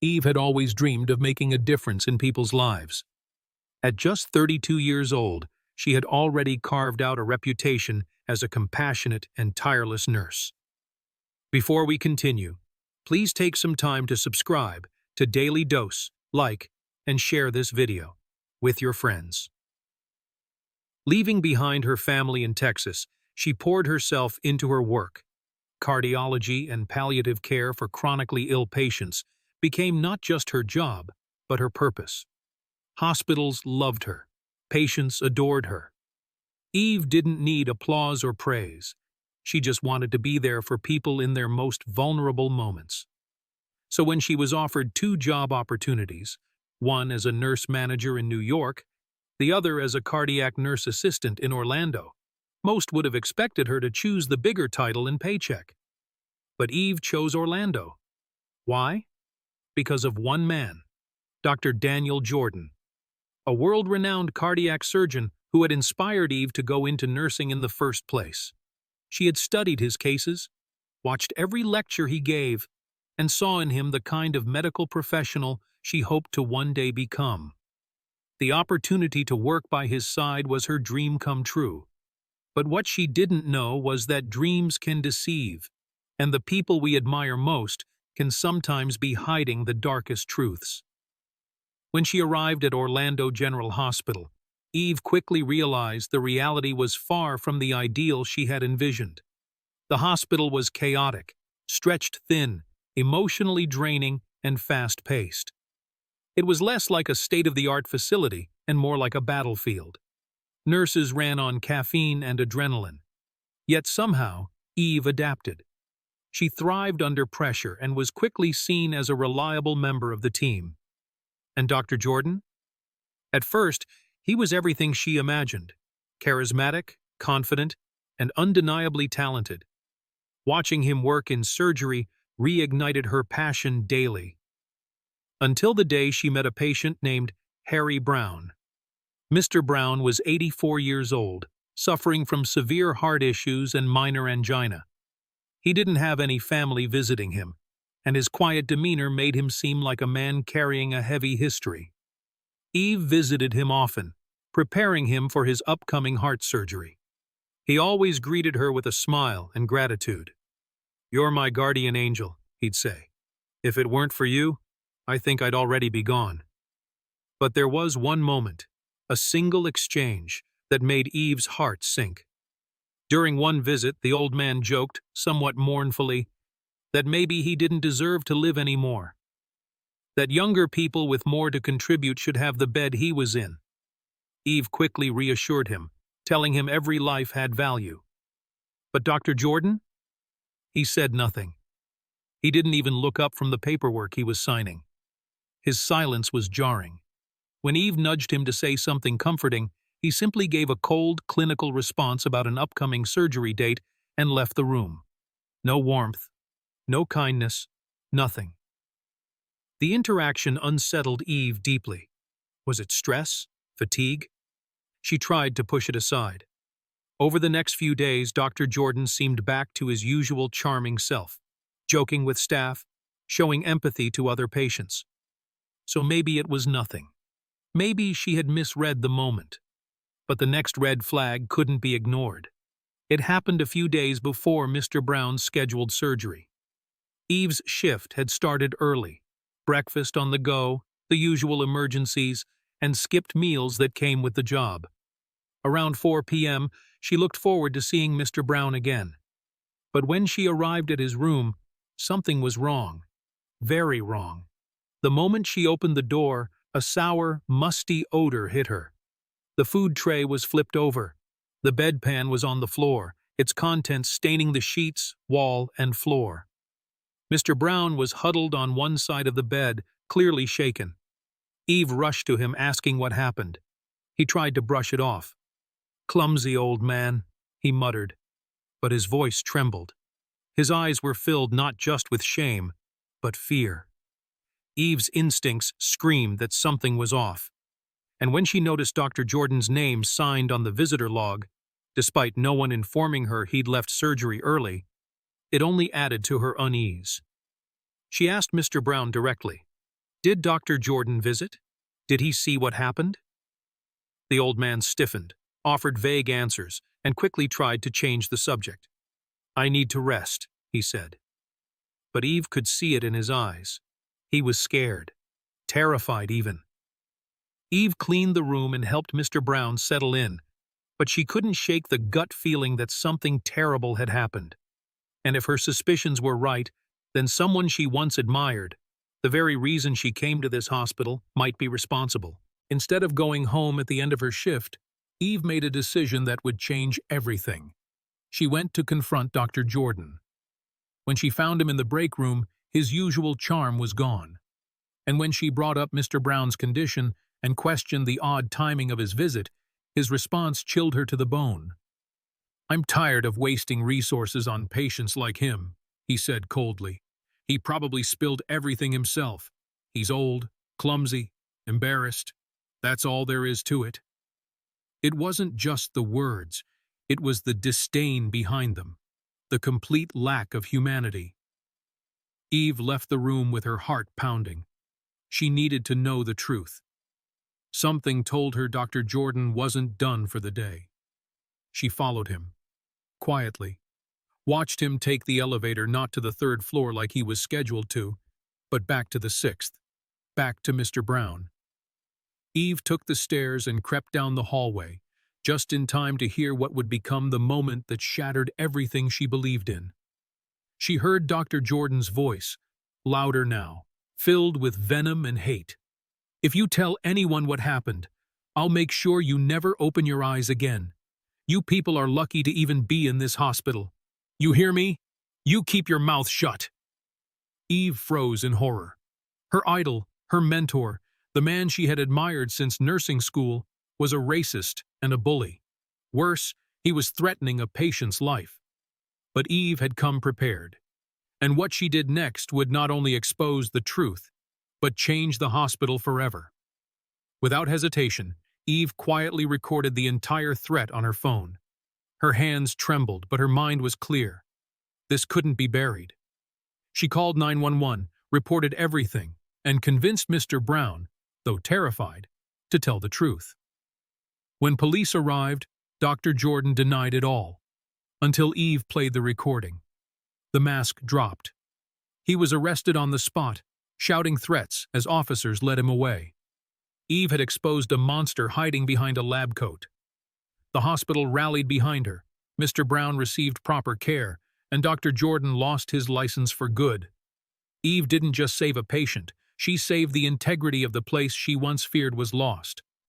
Eve had always dreamed of making a difference in people's lives. At just 32 years old, she had already carved out a reputation as a compassionate and tireless nurse. Before we continue, please take some time to subscribe to Dailydose, like, and share this video with your friends. Leaving behind her family in Texas, she poured herself into her work. Cardiology and palliative care for chronically ill patients became not just her job, but her purpose. Hospitals loved her. Patients adored her. Eve didn't need applause or praise. She just wanted to be there for people in their most vulnerable moments. So when she was offered two job opportunities, one as a nurse manager in New York, the other as a cardiac nurse assistant in Orlando, most would have expected her to choose the bigger title and paycheck. But Eve chose Orlando. Why? Because of one man, Dr. Daniel Jordan, a world-renowned cardiac surgeon who had inspired Eve to go into nursing in the first place. She had studied his cases, watched every lecture he gave, and saw in him the kind of medical professional she hoped to one day become. The opportunity to work by his side was her dream come true. But what she didn't know was that dreams can deceive, and the people we admire most can sometimes be hiding the darkest truths. When she arrived at Orlando General Hospital, Eve quickly realized the reality was far from the ideal she had envisioned. The hospital was chaotic, stretched thin, emotionally draining, and fast-paced. It was less like a state-of-the-art facility and more like a battlefield. Nurses ran on caffeine and adrenaline. Yet somehow, Eve adapted. She thrived under pressure and was quickly seen as a reliable member of the team. And Dr. Jordan? At first, he was everything she imagined: charismatic, confident, and undeniably talented. Watching him work in surgery reignited her passion daily. Until the day she met a patient named Harry Brown. Mr. Brown was 84 years old, suffering from severe heart issues and minor angina. He didn't have any family visiting him, and his quiet demeanor made him seem like a man carrying a heavy history. Eve visited him often, preparing him for his upcoming heart surgery. He always greeted her with a smile and gratitude. "You're my guardian angel," he'd say. "If it weren't for you, I think I'd already be gone." But there was one moment, a single exchange, that made Eve's heart sink. During one visit, the old man joked, somewhat mournfully, that maybe he didn't deserve to live anymore. That younger people with more to contribute should have the bed he was in. Eve quickly reassured him, telling him every life had value. But Dr. Jordan? He said nothing. He didn't even look up from the paperwork he was signing. His silence was jarring. When Eve nudged him to say something comforting, he simply gave a cold, clinical response about an upcoming surgery date and left the room. No warmth, no kindness, nothing. The interaction unsettled Eve deeply. Was it stress? Fatigue? She tried to push it aside. Over the next few days, Dr. Jordan seemed back to his usual charming self, joking with staff, showing empathy to other patients. So maybe it was nothing. Maybe she had misread the moment. But the next red flag couldn't be ignored. It happened a few days before Mr. Brown's scheduled surgery. Eve's shift had started early. Breakfast on the go, the usual emergencies, and skipped meals that came with the job. Around 4 p.m., she looked forward to seeing Mr. Brown again. But when she arrived at his room, something was wrong. Very wrong. The moment she opened the door, a sour, musty odor hit her. The food tray was flipped over. The bedpan was on the floor, its contents staining the sheets, wall, and floor. Mr. Brown was huddled on one side of the bed, clearly shaken. Eve rushed to him, asking what happened. He tried to brush it off. "Clumsy old man," he muttered, but his voice trembled. His eyes were filled not just with shame, but fear. Eve's instincts screamed that something was off. And when she noticed Dr. Jordan's name signed on the visitor log, despite no one informing her he'd left surgery early, it only added to her unease. She asked Mr. Brown directly, Did Dr. Jordan visit? Did he see what happened? The old man stiffened, offered vague answers, and quickly tried to change the subject. I need to rest, he said. But Eve could see it in his eyes. He was scared, terrified even. Eve cleaned the room and helped Mr. Brown settle in, but she couldn't shake the gut feeling that something terrible had happened. And if her suspicions were right, then someone she once admired, the very reason she came to this hospital, might be responsible. Instead of going home at the end of her shift, Eve made a decision that would change everything. She went to confront Dr. Jordan. When she found him in the break room, his usual charm was gone. And when she brought up Mr. Brown's condition and questioned the odd timing of his visit, his response chilled her to the bone. I'm tired of wasting resources on patients like him, he said coldly. He probably spilled everything himself. He's old, clumsy, embarrassed. That's all there is to it. It wasn't just the words, it was the disdain behind them, the complete lack of humanity. Eve left the room with her heart pounding. She needed to know the truth. Something told her Dr. Jordan wasn't done for the day. She followed him, quietly, watched him take the elevator not to the 3rd floor like he was scheduled to, but back to the 6th, back to Mr. Brown. Eve took the stairs and crept down the hallway, just in time to hear what would become the moment that shattered everything she believed in. She heard Dr. Jordan's voice, louder now, filled with venom and hate. If you tell anyone what happened, I'll make sure you never open your eyes again. You people are lucky to even be in this hospital. You hear me? You keep your mouth shut. Eve froze in horror. Her idol, her mentor, the man she had admired since nursing school, was a racist and a bully. Worse, he was threatening a patient's life. But Eve had come prepared. And what she did next would not only expose the truth, but change the hospital forever. Without hesitation, Eve quietly recorded the entire threat on her phone. Her hands trembled, but her mind was clear. This couldn't be buried. She called 911, reported everything, and convinced Mr. Brown, though terrified, to tell the truth. When police arrived, Dr. Jordan denied it all, until Eve played the recording. The mask dropped. He was arrested on the spot, shouting threats as officers led him away. Eve had exposed a monster hiding behind a lab coat. The hospital rallied behind her. Mr. Brown received proper care, and Dr. Jordan lost his license for good. Eve didn't just save a patient, she saved the integrity of the place she once feared was lost.